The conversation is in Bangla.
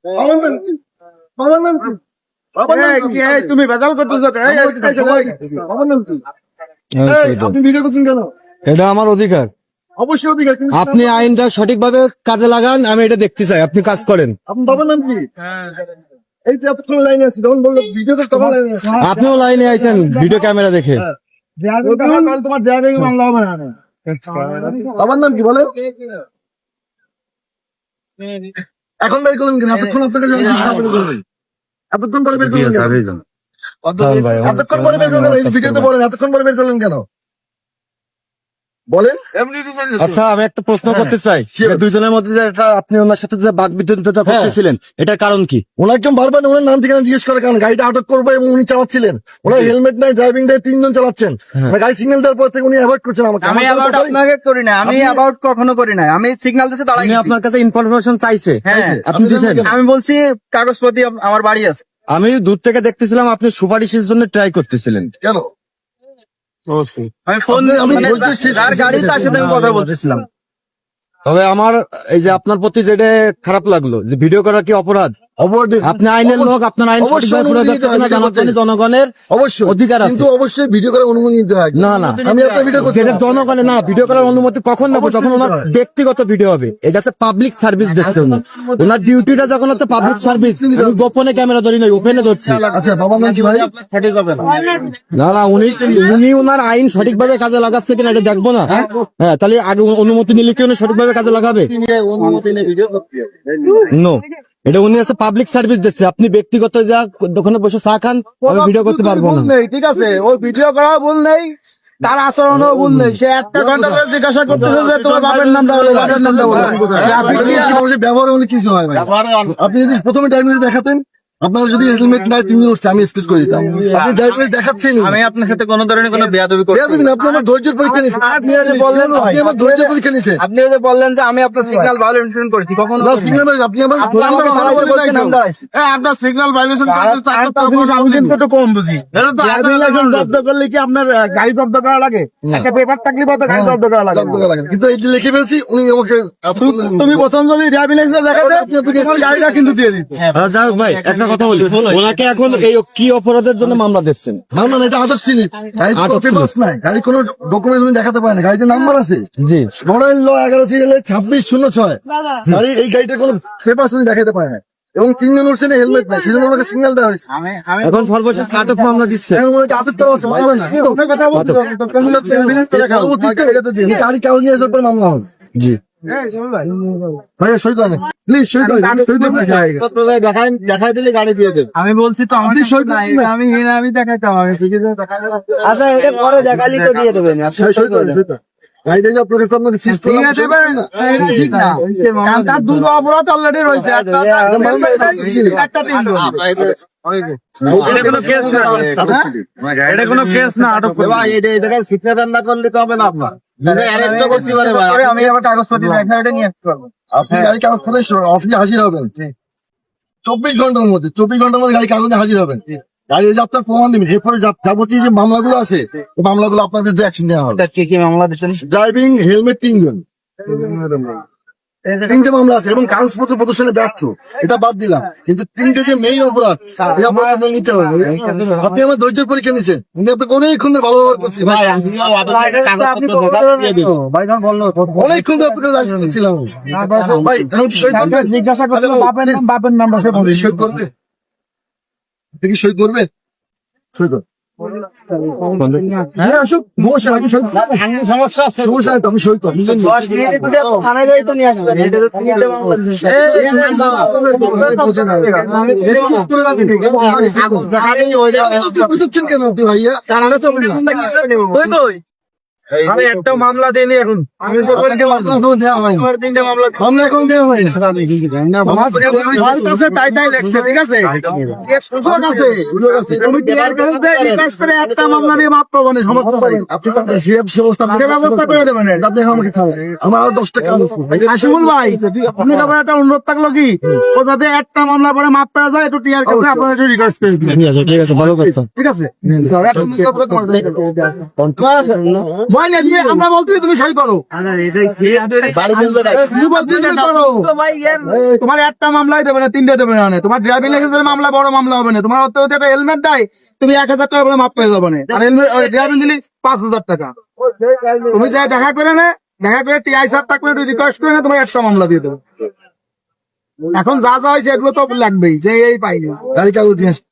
বাবার নাম কি? বাবার নাম কি? বাবার নাম কি? তুমি ভেজাল করতেছো। বাবার নাম কি? আপনি ভিডিও করছেন কেন? এটা আমার অধিকার। অবশ্যই অধিকার, কিন্তু আপনি আইনটা সঠিকভাবে কাজে লাগান, আমি এটা দেখতে চাই আপনি কাজ করেন। আপনার বাবার নাম কি? এই তো এতক্ষণ লাইনে আছে, তখন বললো ভিডিওতে তখন লাইনে আছে। আপনিও লাইনে আইছেন ভিডিও ক্যামেরা দেখে। তোমার ড্রাইভিং মামলা হবে না। বাবার নাম কি বলে? এখন বের করলেন কেন? এতক্ষণ আপনাকে এতক্ষণ পরে বের করলেন কেন? এতক্ষণ পরে বের করলেন, এই ভিডিওতে বলেন এতক্ষণ পরে বের করলেন কেন বলেন? আচ্ছা, আমি একটা প্রশ্ন করতে চাই, দুইজনের মধ্যে যে একটা আপনি ওনার সাথে যে বাকবিতণ্ডা করতেছিলেন, এটার কারণ কি? ওনাকে বারবার ওনার নাম ঠিকানা জিজ্ঞেস করে কারণ গাড়িটা আটক করবো এবং উনি চালাচ্ছিলেন, ওনার হেলমেট নাই, ড্রাইভিং নাই, 3 জন চালাচ্ছেন। গাড়ি সিগন্যাল দেওয়ার পর থেকে উনি অ্যাভয়েড করছেন আমাকে। আমি অ্যাবাউট আপনাকে করি না, আমি অ্যাবাউট কখনো করি না। আমি সিগন্যাল দিতে দাঁড়াই। উনি আপনার কাছে ইনফরমেশন চাইছে, হ্যাঁ, আপনি দিয়েছেন। আমি বলছি কাগজপত্র আমার বাড়ি আছে। আমি দূর থেকে দেখতেছিলাম আপনি সুপারিশের জন্য ট্রাই করতেছিলেন। কেন? আমি ফোন যার গাড়ি তার সাথে আমি কথা বলতেছিলাম। তবে আমার এই যে আপনার প্রতি যেটা খারাপ লাগলো, যে ভিডিও করা কি অপরাধ? আপনি আইনের লোক, আপনার আইন সঠিকভাবে প্রয়োগ হচ্ছে কিনা জানার জন্য জনগণের অবশ্যই অধিকার আছে। কিন্তু অবশ্যই ভিডিও করার অনুমতি নিতে হয়। না না, আমি আপনার ভিডিও করছি যেটা জনগণের না, ভিডিও করার অনুমতি কখন নেবো? যখন ওনার ব্যক্তিগত ভিডিও হবে। এটা হচ্ছে পাবলিক সার্ভিস দিচ্ছে উনি। ওনার ডিউটিটা যখন হচ্ছে পাবলিক সার্ভিস, আমি গোপনে ক্যামেরা ধরি নাই, ওপেনে ধরছি। আচ্ছা, বাবা নাম কি ভাই? সঠিক হবে না। না না, উনি ওনার আইন সঠিকভাবে কাজে লাগাচ্ছে কিনা এটা দেখবো না। হ্যাঁ, তাহলে আগে অনুমতি নিলে কি উনি সঠিকভাবে কাজে লাগাবে? নো, এটা উনি আছে পাবলিক সার্ভিস দিচ্ছে। আপনি ব্যক্তিগত যা দোকানে বসে চা খান, আমি ভিডিও করতে পারবো না। ঠিক আছে, ওই ভিডিও করা ভুল নেই, তার আচরণও ভুল নেই। সে একটা ঘন্টা ধরে জিজ্ঞাসা করতেছে যে তোমার বাপের নামটা বলো, বাপের নামটা বলো। ব্যবহারে অনেক কিছু হয় ভাই। আপনি যদি প্রথমে ড্রাইভিং দেখাতেন, আপনার যদি হেলমেট নাই 3 দিন উঠছে, আমি এক্সকিউজ করে দিতাম। আপনি ড্রাইভিং দেখাচ্ছেন, আমি আপনার সাথে কোনো ধরনের কোনো বেয়াদবি করছি না। আপনি আমার ধৈর্যের পরীক্ষা নিয়েছেন। আপনি যে বললেন আপনি আমার ধৈর্যের পরীক্ষা নিয়েছেন। আপনি যে বললেন যে আমি আপনার সিগন্যাল ভায়োলেশন করেছি, কখনো না, সিগন্যাল আপনি আমার নাম দাঁড়াইছি। আপনার সিগন্যাল ভায়োলেশন আমি কিন্তু একটু কম বুঝি। জব্দ করলে কি আপনার গাড়ি জব্দ করা লাগে? একটা পেপার থাকলে তো গাড়ি জব্দ করা লাগে। কিন্তু এই যে লিখে ফেলছি, উনি আমাকে তুমি প্রথম যদি ড্রাইভিং লাইসেন্স দেখাতে তোমার গাড়িটা কিন্তু দিয়ে দিত। যাই হোক ভাই, একটা কথা বলি, ওনাকে এখন এই কি অপরাধের জন্য মামলা দিচ্ছেন? মামলা না, এটা আটক ছিল। গাড়ি তো পেপারস নাই, গাড়ি কোনো ডকুমেন্টস উনি দেখাতে পারে না। গাড়িতে নাম্বার আছে, জি, মডেল ল 11 সিরিয়ালে 2606। গাড়ি এই গাড়িটা কোনো পেপারস উনি দেখাতে পারে না এবং 3 জন উঠছে না, হেলমেট নাই, সেজন্য ওনাকে সিগন্যাল দেওয়া হয়েছে। এখন সর্বশেষ আটক মামলা দিচ্ছে। এখন ওনাকে আটক করা হচ্ছে, মামলা না। গাড়ি কাগজ নিয়ে আসার পর মামলা হবে। জি, ভাইয়া সই করেন প্লিজ, সই করেন। দেখাই দিলে গাড়ি দিয়ে দেবে। আমি বলছি তো আমার সই করেন না। আমি দেখাইতাম। আমি আচ্ছা, এটা পরে দেখালি তো দিয়ে দেবেন। সই করেন, সই করেন। গাড়িটা যে আপনার কাছে আপনাকে সিজ করলাম, ঠিক না, তার দুটো অপরাধ অলরেডি রয়েছে। একটা এটা কোনো কেস না, এটা কোনো কেস না। আটক করবে ভাই, এটা এই জায়গায় সিগনেচার না করলে তো হবে না। আপনার আমি আবার কাগজপত্র দেখা এটা নিয়ে আসতে পারবো। আপনি গাড়ি কাগজ করে অফিসে হাজির হবেন 24 ঘন্টার মধ্যে। 24 ঘন্টার মধ্যে গাড়ি কাগজে হাজির হবেন। গাড়ি যে আপনার প্রমাণ দিবেন, এরপরে যাবতীয় যে মামলাগুলো আছে, এই মামলাগুলো আপনাদের অ্যাকশন নেওয়া হবে। কি কি মামলা দিচ্ছেন? ড্রাইভিং, হেলমেট 3 জন, 3টে মামলা আছে এবং কাগজপত্র প্রদর্শনে ব্যর্থ, এটা বাদ দিলাম। কিন্তু 3টে যে মেইন অপরাধ, এই অপরাধ নিতে হবে। আপনি আমার ধৈর্যের পরীক্ষা নিচ্ছেন, কিন্তু আপনাকে অনেকক্ষণ ধরে ভালো ব্যবহার করছি ভাই। অনেকক্ষণ ধরে আপনাকে ছিলাম ভাই। এখন কি সই করবেন? জিজ্ঞাসা করছিল বাপের নাম বসে সই করবে? আপনি কি সই করবে? সই কর। হ্যাঁ, আসুক, সমস্যা নাই, আমি সই করব। সমস্যা আছে, সমস্যা নাই তো, আমি সই করব। 10 মিনিট থানায় যাই তো নিয়ে আসবেন। এটা তো 3টে মামলা দিচ্ছে। বুঝছেন কেন আপনি ভাইয়া? আমি একটা মামলা দিইনি এখন। আমি তো মামলা এখন দেওয়া হয়নি। আমার কাছে তাই লেখছে, ঠিক আছে? সুযোগ আছে, তুমি টিআর কাগজ দিয়ে রিকোয়েস্ট করে একটা মামলা দিয়ে মাপ পাবো না, সমস্যা নাই। আপনি ব্যবস্থা করে দেবেন। আপনি আমাকে খাওয়ান, আমার আরো 10 টাকা হাসিমুল ভাই, আপনার কাছে একটা অনুরোধ থাকলো কি, ও যাতে একটা মামলা পরে মাপ পাওয়া যায়, একটু টিআর কাছে আপনারা একটু রিকোয়েস্ট করে দিন। ঠিক আছে, ভালো কথা। ঠিক আছে, হয় না, আমরা বলতে তুমি সই করো। তুমি বলতে তুমি করো। তোমার একটা মামলাই দেবে না, 3টে দেবে না। তোমার ড্রাইভিং লাইসেন্সের মামলা বড় মামলা হবে না। তোমার হতে হতে একটা হেলমেট দেয়, তুমি 1000 টাকা করে মাপ পেয়ে যাবে না। আর হেলমেট ড্রাইভিং দিলি 5000 টাকা। তুমি যাই দেখা করে না, দেখা করে টিআই স্যার থাকলে রিকোয়েস্ট করে না, তোমার একটা মামলা দিয়ে দেবে। এখন যা যা হয়েছে এগুলো তো লাগবেই, যে এই পাইনি। গাড়ি কাগজ দিয়ে আসো।